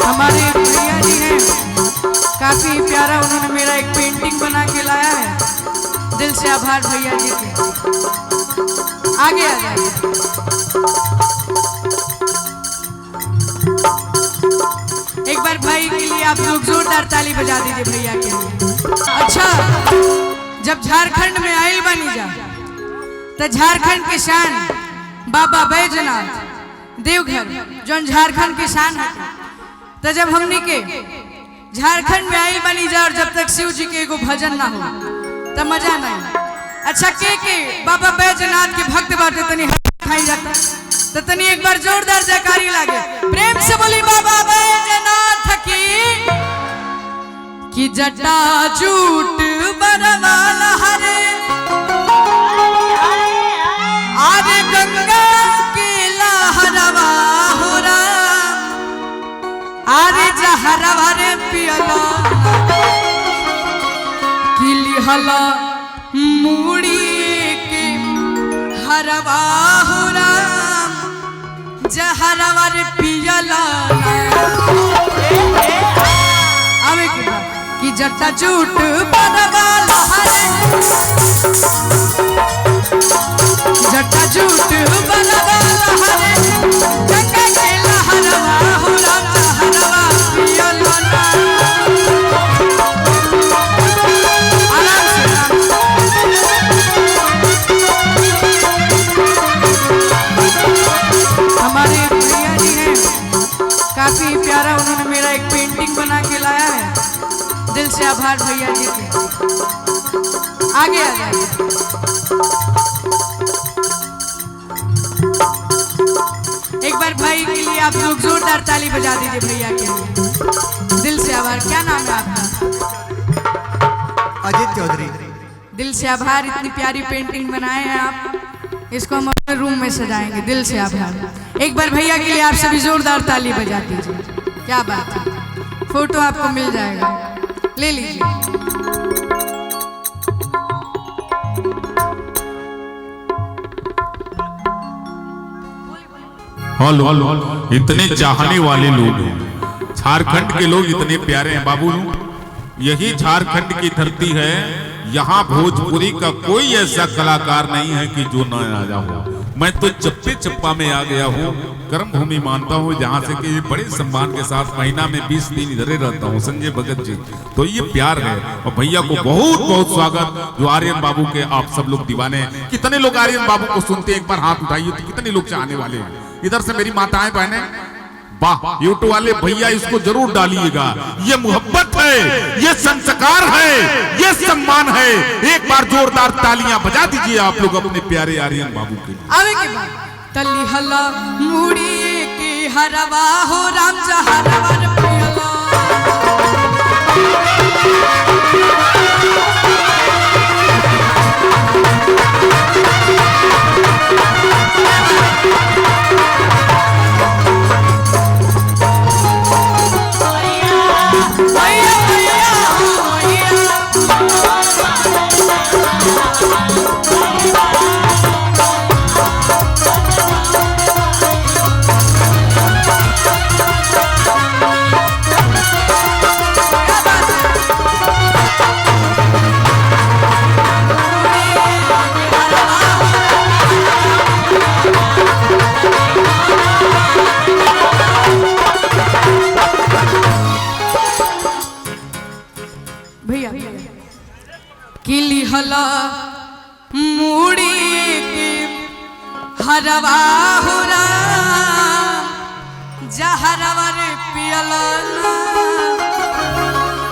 हमारे भैया जी हैं, काफी प्यारा उन्होंने मेरा एक पेंटिंग बना के लाया है। दिल से आभार भैया जी के। आगे आ जाइए। एक बार भाई के लिए आप लोग जोरदार ताली बजा दीजिए भैया के लिए। अच्छा, जब झारखंड में आयल बनी जा तो झारखंड के शान बाबा बैजनाथ देवघर जो झारखंड के शान है, तो जब हमने के झारखंड में आयल बनी जा और जब तक शिव जी के एगो भजन ना हो तो मजा नहीं। अच्छा के बाबा बैजनाथ के भक्त बाटे तनी खाई जाता तो तनी एक बार जोरदार जयकारी लागे, प्रेम से बोली बाबा बैजनाथ की जटा झूठ बरवाला हरे आरे गंगा के लहरवा हो राम आरे जहरवा रे पियला किली हला मुड़ी के हरवा हो राम जहरवा रे पियला आवे के बाद कि जटा झूठ बरवाला हरे जटा झूठ बरवाला हरे गंगा के लहरवा हो राम जहरवा पियला हमारे भैया जी हैं, काफी प्यारा उन्होंने मेरा एक पेंटिंग बना के लाया है। दिल से आभार भैया जी के। आगे आ जाइए। एक बार भाई के लिए आप लोग जोरदार ताली बजा दीजिए भैया के लिए। दिल से आभार। क्या नाम है आपका? अजीत चौधरी। दिल से आभार, इतनी प्यारी पेंटिंग बनाए हैं आप, इसको हम अपने रूम में सजाएंगे। दिल से आभार। एक बार भैया के लिए आप सभी जोरदार ताली बजा दीजिए। क्या बात है, फोटो आपको मिल जाएगा, ले लीजिए। हेलो, इतने चाहने वाले लोग हैं, झारखंड के लोग इतने प्यारे हैं बाबू। यही झारखंड की धरती है, यहाँ भोजपुरी का कोई ऐसा कलाकार नहीं है कि जो न आया हो। मैं तो चप्पे चप्पा में आ गया हूँ, कर्म भूमि मानता हूँ, जहाँ से कि बड़े सम्मान के साथ महीना में 20 दिन इधर रहता हूँ। संजय भगत जी, तो ये प्यार है। और भैया को बहुत बहुत स्वागत, जो आर्यन बाबू के आप सब लोग दीवाने हैं। कितने लोग आर्यन बाबू को सुनते हैं, एक बार हाथ उठाइए तो कितने लोग चाहने वाले हैं। इधर से मेरी माताएं बहनें, वाह, यूट्यूब वाले भैया इसको जरूर डालिएगा। ये मोहब्बत है, ये संस्कार है, ये सम्मान है। एक बार जोरदार तालियां बजा दीजिए आप लोग अपने प्यारे आर्यन बाबू के लिए। आवे के बाद तली हला मुड़ी की हरवा हो राम जहरवा रे पियला भैया किली हला मुड़ी के हरवा हो राम जहरवा रे पियला